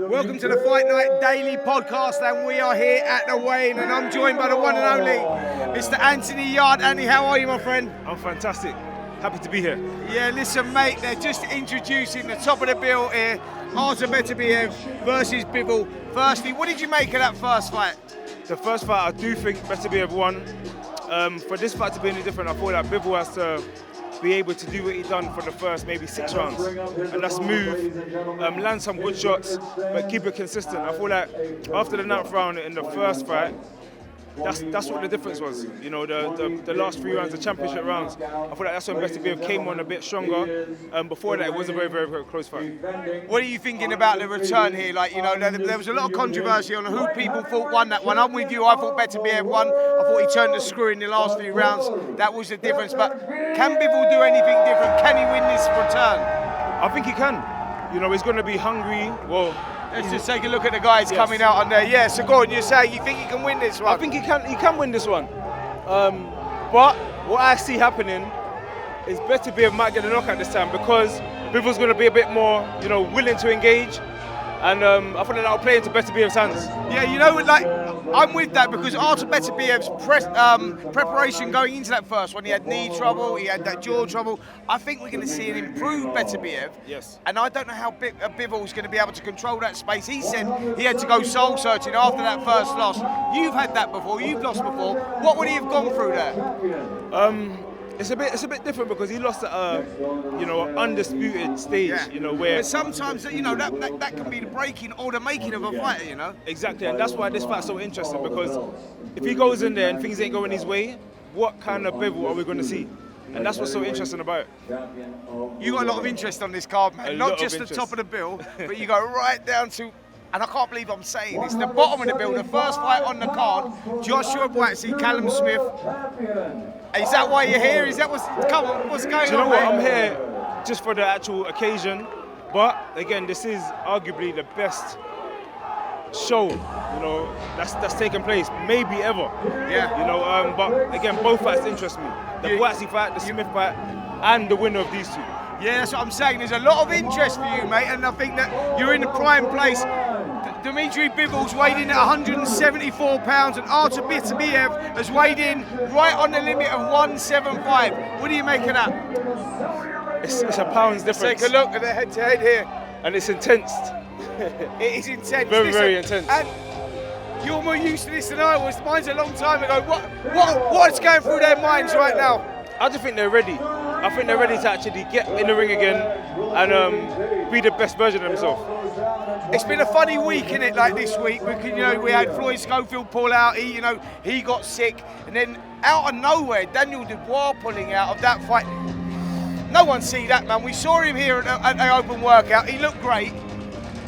Welcome to the Fight Night Daily podcast, and we are here at the weigh-in, and I'm joined by the one and only Mr. Anthony Yarde. Anthony, how are you, my friend? I'm fantastic. Happy to be here. Yeah, listen, mate, they're just introducing the top of the bill here, Yarde Beterbiev versus Bivol. Firstly, what did you make of that first fight? The first fight, I do think Beterbiev won. For this fight to be any different, I thought that Bivol has to be able to do what he done for the first maybe 6 rounds, and that's move, land some good shots, but keep it consistent. I feel like after the 9th round in the first fight, that's what the difference was. You know, the last 3 rounds, the championship rounds, I feel like that's when Beterbiev came on a bit stronger. Before that, it was a very, very, very close fight. What are you thinking about the return here? Like, you know, there was a lot of controversy on who people thought won that one. I'm with you. I thought Beterbiev won. I thought he turned the screw in the last few rounds. That was the difference. But can Bivol do anything different? Can he win this return? I think he can. You know, he's going to be hungry. Well, let's just take a look at the guys coming out on there. Yeah, so go on, you're saying you think he can win this one? I think he can win this one. But what I see happening is Beterbiev might get a knockout this time because Bivol's going to be a bit more, you know, willing to engage. And I feel like that'll play into Beterbiev's hands. Yeah, you know, like, I'm with that because after Beterbiev's preparation going into that first one, he had knee trouble, he had that jaw trouble. I think we're going to see an improved Beterbiev. Yes. And I don't know how Bivol's going to be able to control that space. He said he had to go soul searching after that first loss. You've had that before, you've lost before. What would he have gone through there? It's a bit different because he lost at a, you know, undisputed stage, you know, where. But sometimes, you know, that can be the breaking or the making of a fighter, you know. Exactly, and that's why this fight's so interesting, because if he goes in there and things ain't going his way, what kind of Bivol are we going to see? And that's what's so interesting about it. You got a lot of interest on this card, man. Not just the top of the bill, but you go right down to. And I can't believe I'm saying this, the bottom of the bill, the first fight on the card, Joshua Buatsi, Callum Smith. Is that why you're here? Is that what's going on? Do you know what? I'm here just for the actual occasion, but again, this is arguably the best show, you know, that's taken place, maybe ever. Yeah. You know, but again, both fights interest me. The Buatsi fight, the Smith fight, and the winner of these two. Yeah, that's what I'm saying. There's a lot of interest for you, mate, and I think that you're in the prime place. Dmitry Bivol's weighed in at 174 pounds, and Yarde Beterbiev has weighed in right on the limit of 175. What do you make of that? It's a pound's difference. Take a look at the head-to-head here. And it's intense. It is intense. Very, very intense. And you're more used to this than I was. Mine's a long time ago. What's going through their minds right now? I just think they're ready. I think they're ready to actually get in the ring again and be the best version of themselves. It's been a funny week, innit, like this week, because, you know, we had Floyd Schofield pull out, he got sick, and then out of nowhere, Daniel Dubois pulling out of that fight. No one see that, man. We saw him here at the open workout. He looked great.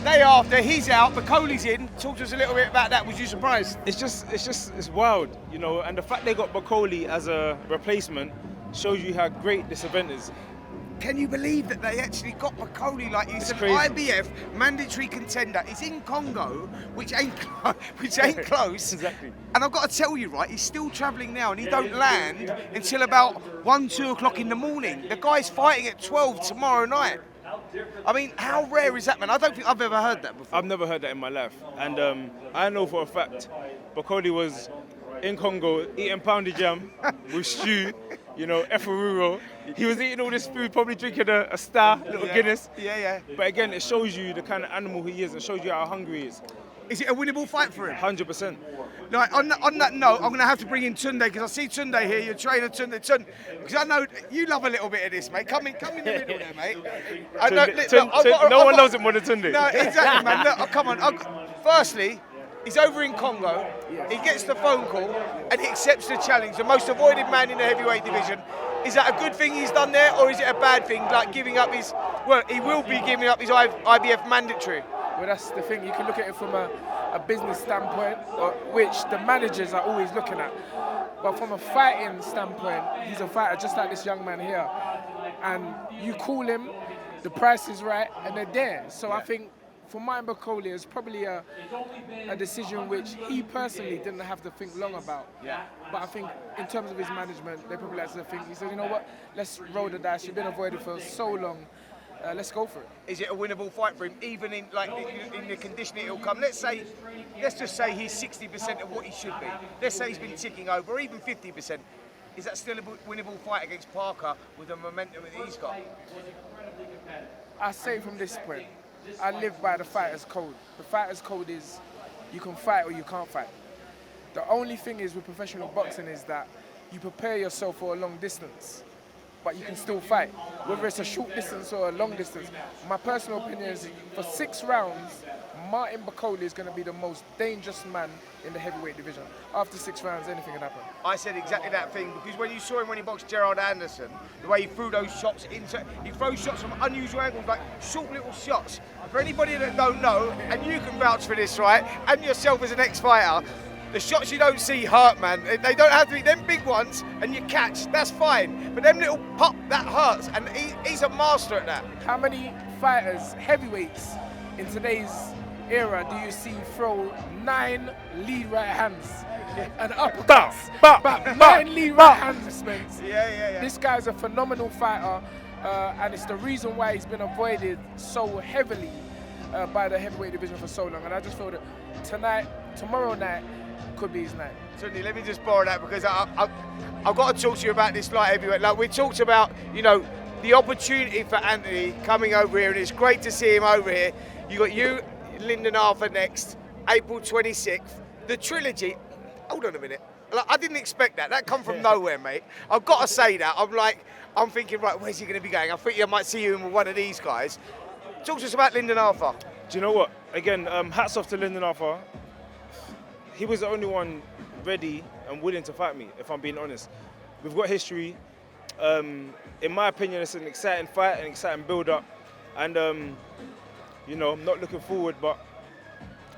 Day after, he's out, Bakole's in. Talk to us a little bit about that. Was you surprised? It's wild, you know, and the fact they got Bakole as a replacement shows you how great this event is. Can you believe that they actually got Bakole? Like, he's an crazy. IBF mandatory contender. He's in Congo, which ain't close. Exactly. And I've got to tell you, right, he's still travelling now, and he don't land until about 1-2 o'clock in the morning. The guy's fighting at 12 tomorrow night. I mean, how rare is that, man? I don't think I've ever heard that before. I've never heard that in my life. And I know for a fact Bakole was in Congo eating pounded jam with stew, you know, efferuro. He was eating all this food, probably drinking a Star, little Guinness. Yeah. But again, it shows you the kind of animal he is and shows you how hungry he is. Is it a winnable fight for him? 100%. Like, on that note, I'm going to have to bring in Tunde, because I see Tunde here, your trainer Tunde, because I know you love a little bit of this, mate. Come in the middle there, mate. No one loves it more than Tunde. No, exactly, man. Look, come on. Firstly, he's over in Congo, he gets the phone call, and he accepts the challenge, the most avoided man in the heavyweight division. Is that a good thing he's done there, or is it a bad thing, like giving up his, well, he will be giving up his IBF mandatory? Well, that's the thing. You can look at it from a business standpoint, which the managers are always looking at. But from a fighting standpoint, he's a fighter just like this young man here. And you call him, the price is right, and they're there. So I think for Martin Bakole, it's probably a decision which he personally didn't have to think long about. But I think in terms of his management, they probably had to think, he said, you know what, let's roll the dice. You've been avoided for so long. let's go for it. Is it a winnable fight for him, even in the conditioning it'll come? Let's just say he's 60% of what he should be. Let's say he's been ticking over, or even 50%. Is that still a winnable fight against Parker with the momentum that he's got? I say from this point, I live by the fighter's code. The fighter's code is you can fight or you can't fight. The only thing is with professional boxing is that you prepare yourself for a long distance, but you can still fight, whether it's a short distance or a long distance. My personal opinion is for 6 rounds, Martin Bakole is going to be the most dangerous man in the heavyweight division. After 6 rounds, anything can happen. I said exactly that thing, because when you saw him when he boxed Gerald Anderson, the way he threw those shots he throws shots from unusual angles, like short little shots. For anybody that don't know, and you can vouch for this, right, and yourself as an ex-fighter, the shots you don't see hurt, man. They don't have to be them big ones, and you catch, that's fine. But them little pop, that hurts, and he's a master at that. How many fighters, heavyweights, in today's era do you see throw 9 lead right hands and uppercuts? 9 lead right hands, Spence. Yeah. This guy's a phenomenal fighter, and it's the reason why he's been avoided so heavily by the heavyweight division for so long. And I just feel that tomorrow night, could be his night. Tony, let me just borrow that, because I've got to talk to you about this light heavyweight. Like we talked about, the opportunity for Anthony coming over here, and it's great to see him over here. You got you, Lyndon Arthur next, April 26th. The trilogy. Hold on a minute. Like, I didn't expect that. That come from nowhere, mate. I've got to say that. I'm thinking, right, where's he going to be going? I think I might see you with one of these guys. Talk to us about Lyndon Arthur. Do you know what? Again, hats off to Lyndon Arthur. He was the only one ready and willing to fight me, if I'm being honest. We've got history. In my opinion, it's an exciting fight, an exciting build-up. And, I'm not looking forward, but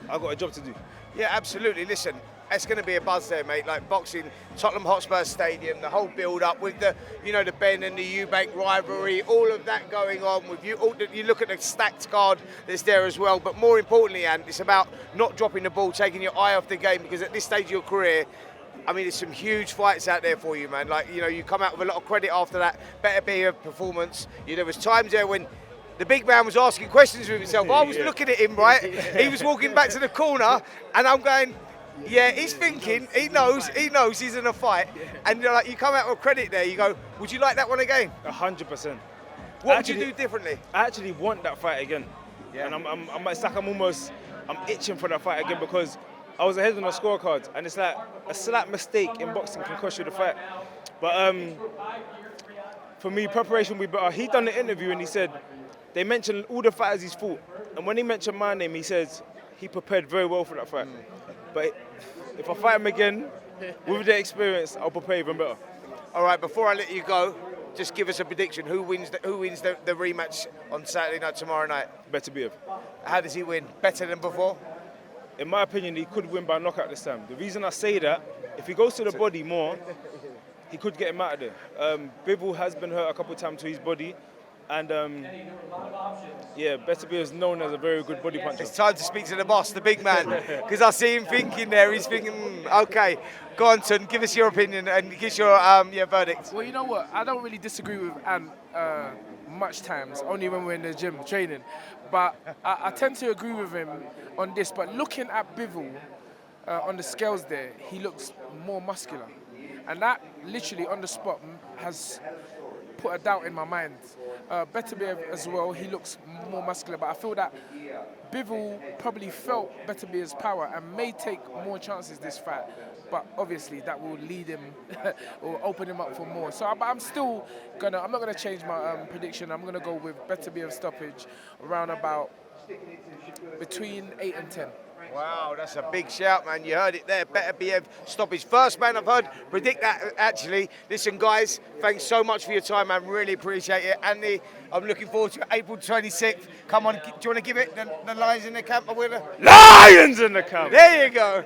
I've got a job to do. Yeah, absolutely. Listen, it's going to be a buzz there, mate. Like boxing, Tottenham Hotspur Stadium, the whole build-up with the Ben and the Eubank rivalry, all of that going on with you. You look at the stacked card that's there as well. But more importantly, Ant, it's about not dropping the ball, taking your eye off the game, because at this stage of your career, I mean, there's some huge fights out there for you, man. Like, you come out with a lot of credit after that Beterbiev performance. There was times there when the big man was asking questions with himself. I was looking at him, right? He was walking back to the corner, and I'm going, yeah, he's thinking, he knows he's in a fight. And you come out with credit there, you go, would you like that one again? 100%. What would you do differently? I actually want that fight again. Yeah. And it's like I'm itching for that fight again, because I was ahead on the scorecard, and it's like a slight mistake in boxing can cost you the fight. But for me, preparation will be better. He done the interview and he said, they mentioned all the fighters he's fought. And when he mentioned my name, he says he prepared very well for that fight. But if I fight him again, with the experience, I'll prepare even better. All right, before I let you go, just give us a prediction. Who wins the rematch on Saturday night, tomorrow night? Beterbiev. How does he win? Better than before? In my opinion, he could win by knockout this time. The reason I say that, if he goes to the body more, he could get him out of there. Bivol has been hurt a couple of times to his body. And Beterbiev is known as a very good body puncher. It's time to speak to the boss, the big man, because I see him thinking there. He's thinking, okay, go on, son, give us your opinion and give us your verdict. Well, you know what? I don't really disagree with Ant much times, only when we're in the gym training. But I tend to agree with him on this. But looking at Bivol on the scales there, he looks more muscular. And that literally on the spot has put a doubt in my mind. Beterbiev as well, he looks more muscular, but I feel that Bivol probably felt Beterbiev's power and may take more chances this fight, but obviously that will lead him or open him up for more. So I'm not gonna change my prediction. I'm gonna go with Beterbiev stoppage around about between 8 and 10. Wow, that's a big shout, man. You heard it there. Beterbiev stoppage. First man I've heard predict that, actually. Listen, guys, thanks so much for your time, man. Really appreciate it. Andy, I'm looking forward to April 26th. Come on, do you want to give it the Lions in the Camp? Lions in the Camp! There you go.